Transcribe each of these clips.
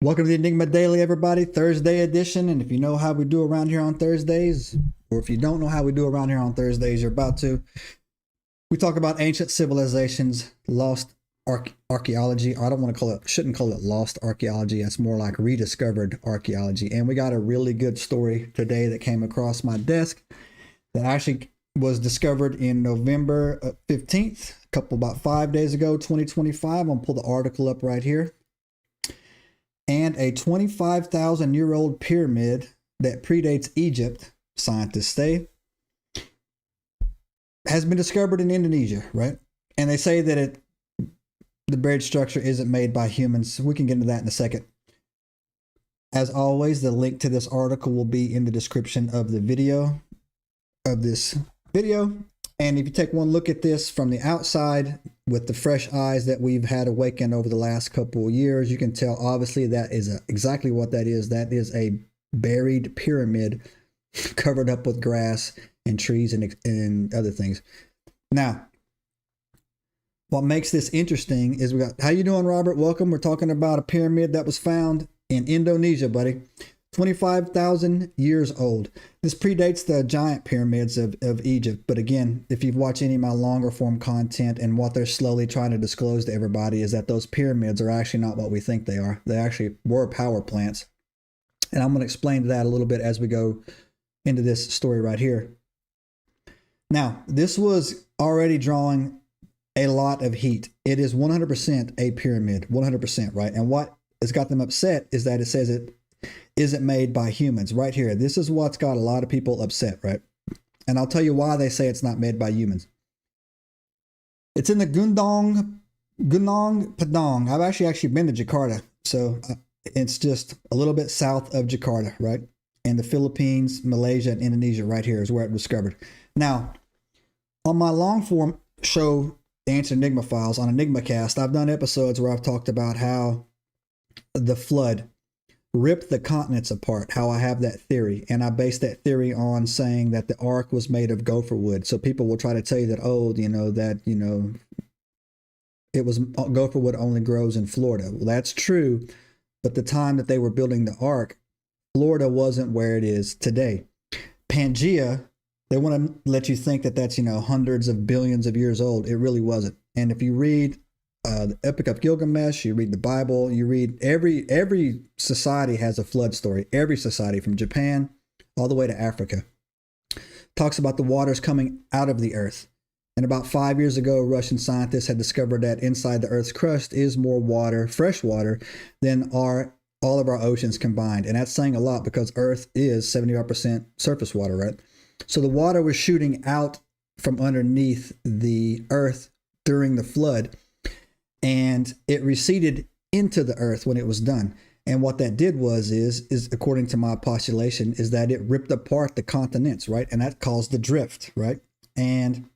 Welcome to the Enigma Daily, everybody. Thursday edition. And if you know how we do around here on Thursdays, or if you don't know how we do around here on Thursdays, you're about to. We talk about ancient civilizations, lost archaeology. I don't want to call it, shouldn't call it lost archaeology. It's more like rediscovered archaeology. And we got a really good story today that came across my desk that actually was discovered in November 15th, about 5 days ago, 2025. I'm going to pull the article up right here. And a 25,000-year-old pyramid that predates Egypt, scientists say, has been discovered in Indonesia, right? And they say that the buried structure isn't made by humans. We can get into that in a second. As always, the link to this article will be in the description of the video, And if you take one look at this from the outside with the fresh eyes that we've had awakened over the last couple of years, you can tell obviously that is exactly what that is. That is a buried pyramid covered up with grass and trees and other things. Now, what makes this interesting is how you doing, Robert? Welcome. We're talking about a pyramid that was found in Indonesia, buddy. 25,000 years old. This predates the giant pyramids of Egypt. But again, if you've watched any of my longer form content, and what they're slowly trying to disclose to everybody is that those pyramids are actually not what we think they are. They actually were power plants. And I'm going to explain that a little bit as we go into this story right here. Now, this was already drawing a lot of heat. It is 100% a pyramid, 100%, right? And what has got them upset is that it says it isn't made by humans. Right here, this is what's got a lot of people upset, right? And I'll tell you why they say it's not made by humans. It's in the Gunung Padang. I've actually been to Jakarta, so it's just a little bit south of Jakarta, right? And the Philippines, Malaysia, and Indonesia right here is where it was discovered. Now, on my long form show, The Ancient Enigma Files, on Enigma Cast, I've done episodes where I've talked about how the flood ripped the continents apart, how I have that theory. And I base that theory on saying that the ark was made of gopher wood. So people will try to tell you that, it was gopher wood only grows in Florida. Well, that's true. But the time that they were building the ark, Florida wasn't where it is today. Pangea, they want to let you think that that's, hundreds of billions of years old. It really wasn't. And if you read the Epic of Gilgamesh, you read the Bible, you read every society has a flood story. Every society, from Japan all the way to Africa, talks about the waters coming out of the earth. And about 5 years ago, Russian scientists had discovered that inside the earth's crust is more water, fresh water, than all of our oceans combined. And that's saying a lot because earth is 75% surface water, right? So the water was shooting out from underneath the earth during the flood, and it receded into the earth when it was done. And what that did is according to my postulation, is that it ripped apart the continents, right? And that caused the drift, right? And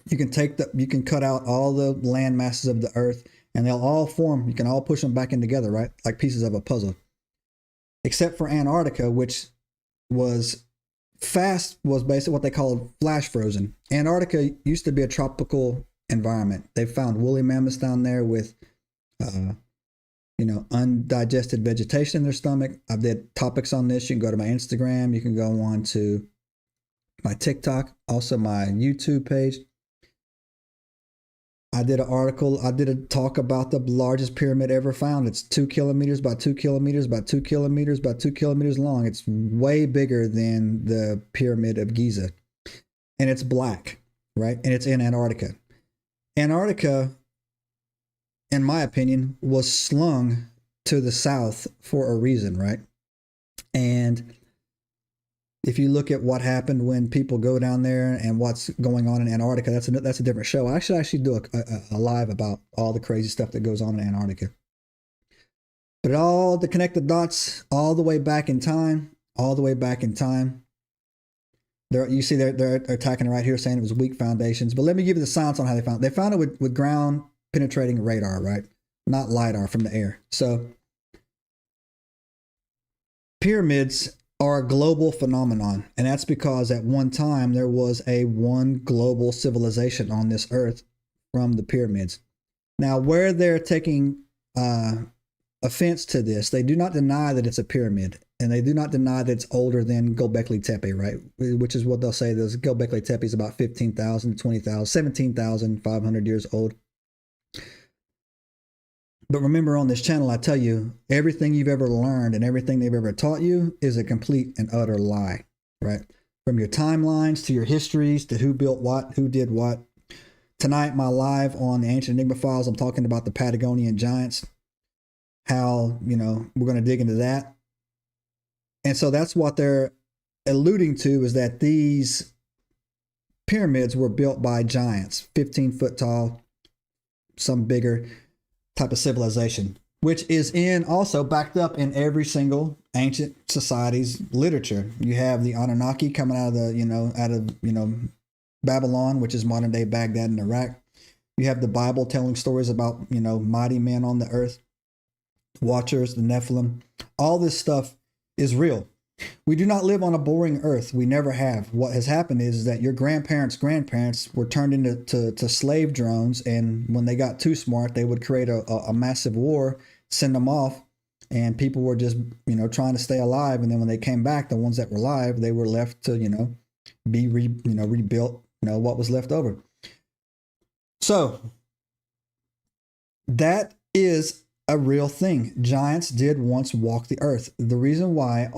you can cut out all the land masses of the earth, and they'll all form. You can all push them back in together, right? Like pieces of a puzzle. Except for Antarctica, which was basically what they called flash frozen. Antarctica used to be a tropical environment. They found woolly mammoths down there with, undigested vegetation in their stomach. I've did topics on this. You can go to my Instagram. You can go on to my TikTok, also my YouTube page. I did a talk about the largest pyramid ever found. It's 2 kilometers by 2 kilometers by 2 kilometers by 2 kilometers long. It's way bigger than the Pyramid of Giza. And it's black, right? And it's in Antarctica. Antarctica, in my opinion, was slung to the south for a reason, right? And if you look at what happened when people go down there and what's going on in Antarctica, that's a different show. I should actually do a live about all the crazy stuff that goes on in Antarctica. But all to connect the dots all the way back in time, You see they're attacking it right here, saying it was weak foundations. But let me give you the science on how they found it. They found it with ground penetrating radar, right? Not LiDAR from the air. So pyramids are a global phenomenon. And that's because at one time there was one global civilization on this earth from the pyramids. Now, where they're taking offense to this. They do not deny that it's a pyramid, and they do not deny that it's older than Göbekli Tepe, right? Which is what they'll say. This Göbekli Tepe is about 15,000, 20,000, 17,500 years old. But remember, on this channel, I tell you, everything you've ever learned and everything they've ever taught you is a complete and utter lie, right? From your timelines to your histories to who built what, who did what. Tonight, my live on the Ancient Enigma Files, I'm talking about the Patagonian giants, how, you know, we're going to dig into that. And so that's what they're alluding to, is that these pyramids were built by giants, 15 foot tall, some bigger type of civilization, which is in also backed up in every single ancient society's literature. You have the Anunnaki coming out of the, Babylon, which is modern day Baghdad in Iraq. You have the Bible telling stories about, mighty men on the earth, watchers, the Nephilim. All this stuff is real. We do not live on a boring earth. We never have. What has happened is that your grandparents' grandparents were turned into slave drones, and when they got too smart, they would create a massive war, send them off, and people were just, trying to stay alive. And then when they came back, the ones that were alive, they were left to, be rebuilt, what was left over. So that is a real thing. Giants did once walk the earth. The reason why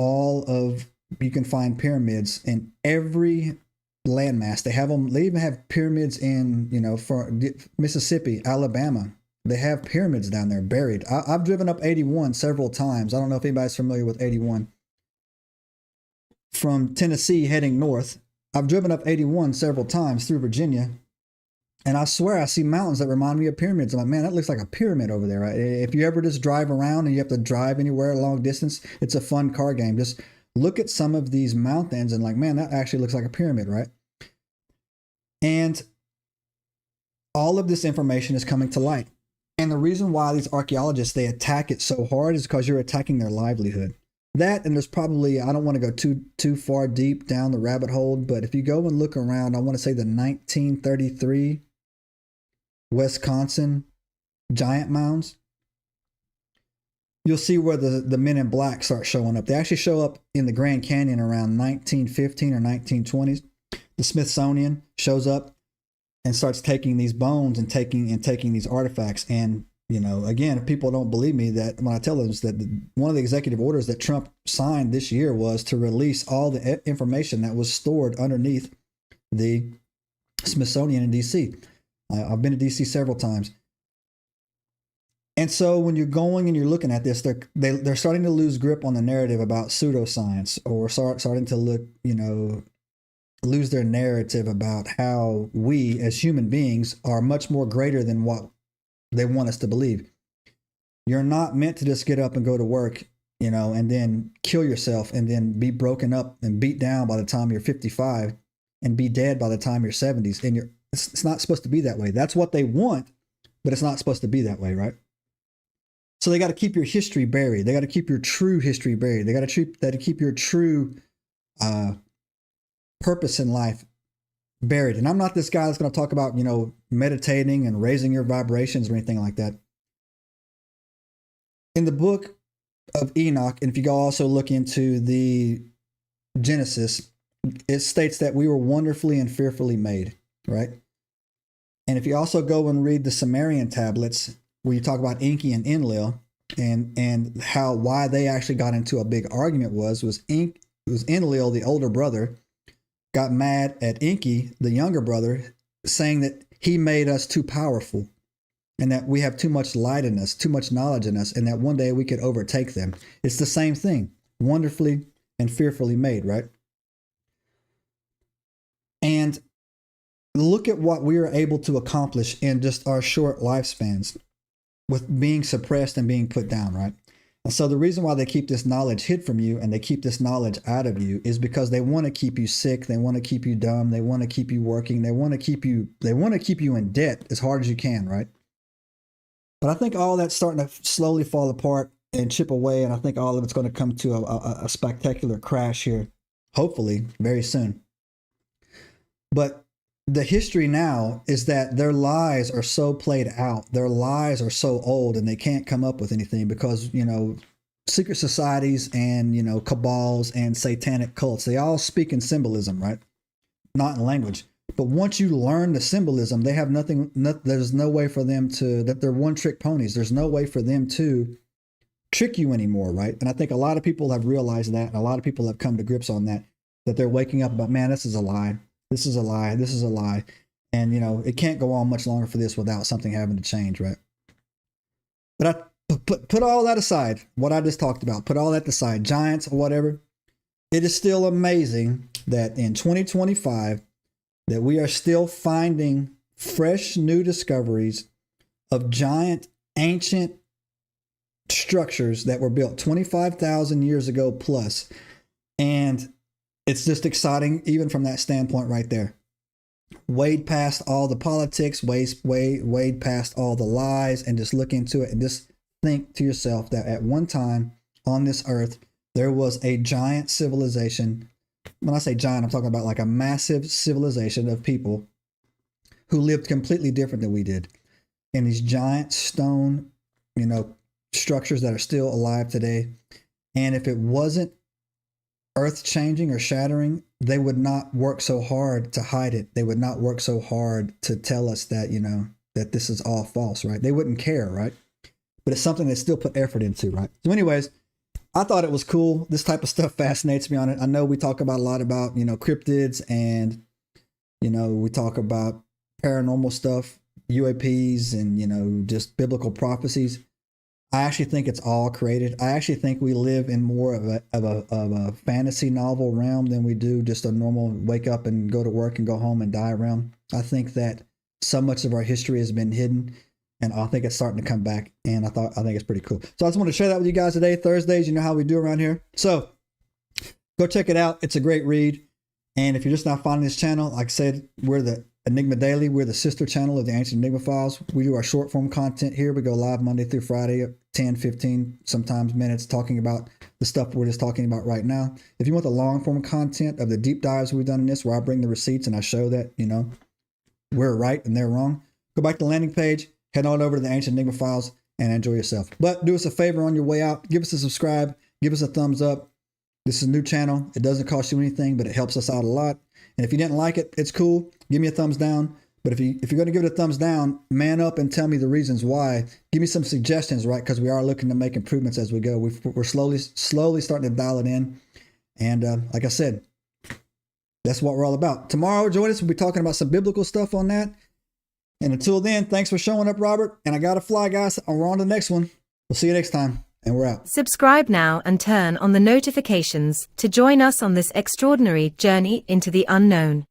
you can find pyramids in every landmass. They even have pyramids in, for Mississippi, Alabama. They have pyramids down there buried. I've driven up 81 several times. I don't know if anybody's familiar with 81. From Tennessee heading north, I've driven up 81 several times through Virginia. And I swear I see mountains that remind me of pyramids. I'm like, man, that looks like a pyramid over there, right? If you ever just drive around and you have to drive anywhere a long distance, it's a fun car game. Just look at some of these mountains and like, man, that actually looks like a pyramid, right? And all of this information is coming to light. And the reason why these archaeologists, they attack it so hard is because you're attacking their livelihood. That, and there's probably, I don't want to go too far deep down the rabbit hole, but if you go and look around, I want to say the 1933 Wisconsin giant mounds, you'll see where the men in black start showing up. They actually show up in the Grand Canyon around 1915 or 1920s. The Smithsonian shows up and starts taking these bones and taking these artifacts. And, again, if people don't believe me, that when I tell them that one of the executive orders that Trump signed this year was to release all the information that was stored underneath the Smithsonian in DC. I've been to DC several times. And so when you're going and you're looking at this, they're starting to lose grip on the narrative about pseudoscience, or starting to look, lose their narrative about how we as human beings are much more greater than what they want us to believe. You're not meant to just get up and go to work, and then kill yourself and then be broken up and beat down by the time you're 55 and be dead by the time you're 70s. And it's not supposed to be that way. That's what they want, but it's not supposed to be that way, right? So they got to keep your history buried. They got to keep your true history buried. They got to keep your true purpose in life buried. And I'm not this guy that's going to talk about, meditating and raising your vibrations or anything like that. In the book of Enoch, and if you go also look into the Genesis, it states that we were wonderfully and fearfully made, right? And if you also go and read the Sumerian tablets, where you talk about Enki and Enlil, and why they actually got into a big argument was Enlil, the older brother, got mad at Enki, the younger brother, saying that he made us too powerful and that we have too much light in us, too much knowledge in us, and that one day we could overtake them. It's the same thing, wonderfully and fearfully made, right? And look at what we are able to accomplish in just our short lifespans with being suppressed and being put down, right? And so the reason why they keep this knowledge hid from you and they keep this knowledge out of you is because they want to keep you sick. They want to keep you dumb. They want to keep you working. They want to keep you in debt as hard as you can, right? But I think all that's starting to slowly fall apart and chip away. And I think all of it's going to come to a spectacular crash here, hopefully very soon. But the history now is that their lies are so played out. Their lies are so old and they can't come up with anything because, you know, secret societies and, you know, cabals and satanic cults, they all speak in symbolism, right? Not in language. But once you learn the symbolism, they have nothing, there's no way for them to, that they're one trick ponies. There's no way for them to trick you anymore, right? And I think a lot of people have realized that, and a lot of people have come to grips on that, that they're waking up about, man, this is a lie. This is a lie. This is a lie. And, you know, it can't go on much longer for this without something having to change, right? But I put all that aside, what I just talked about, put all that aside, giants or whatever. It is still amazing that in 2025, that we are still finding fresh new discoveries of giant ancient structures that were built 25,000 years ago plus. And it's just exciting, even from that standpoint right there. Wade past all the politics, wade past all the lies, and just look into it and just think to yourself that at one time on this earth, there was a giant civilization. When I say giant, I'm talking about like a massive civilization of people who lived completely different than we did. And these giant stone, you know, structures that are still alive today. And if it wasn't earth changing or shattering, they would not work so hard to hide it. They would not work so hard to tell us that, you know, that this is all false, right? They wouldn't care, right? But it's something they still put effort into, right? So anyways, I thought it was cool. This type of stuff fascinates me on it. I know we talk about a lot about, you know, cryptids and, you know, we talk about paranormal stuff, UAPs and, you know, just biblical prophecies. I actually think it's all created. I actually think we live in more of a fantasy novel realm than we do just a normal wake up and go to work and go home and die realm. I think that so much of our history has been hidden, and I think it's starting to come back. And I think it's pretty cool. So I just want to share that with you guys today. Thursdays, you know how we do around here. So go check it out. It's a great read. And if you're just not finding this channel, like I said, we're the Enigma Daily. We're the sister channel of the Ancient Enigma Files. We do our short form content here. We go live Monday through Friday, 10, 15, sometimes minutes, talking about the stuff we're just talking about right now. If you want the long form content of the deep dives we've done in this, where I bring the receipts and I show that, you know, we're right and they're wrong, go back to the landing page, head on over to the Ancient Enigma Files and enjoy yourself. But do us a favor on your way out. Give us a subscribe. Give us a thumbs up. This is a new channel. It doesn't cost you anything, but it helps us out a lot. And if you didn't like it, it's cool. Give me a thumbs down. But if you're going to give it a thumbs down, man up and tell me the reasons why. Give me some suggestions, right? Because we are looking to make improvements as we go. We're slowly starting to dial it in. And like I said, that's what we're all about. Tomorrow, join us. We'll be talking about some biblical stuff on that. And until then, thanks for showing up, Robert. And I got to fly, guys. We're on to the next one. We'll see you next time. And we're out. Subscribe now and turn on the notifications to join us on this extraordinary journey into the unknown.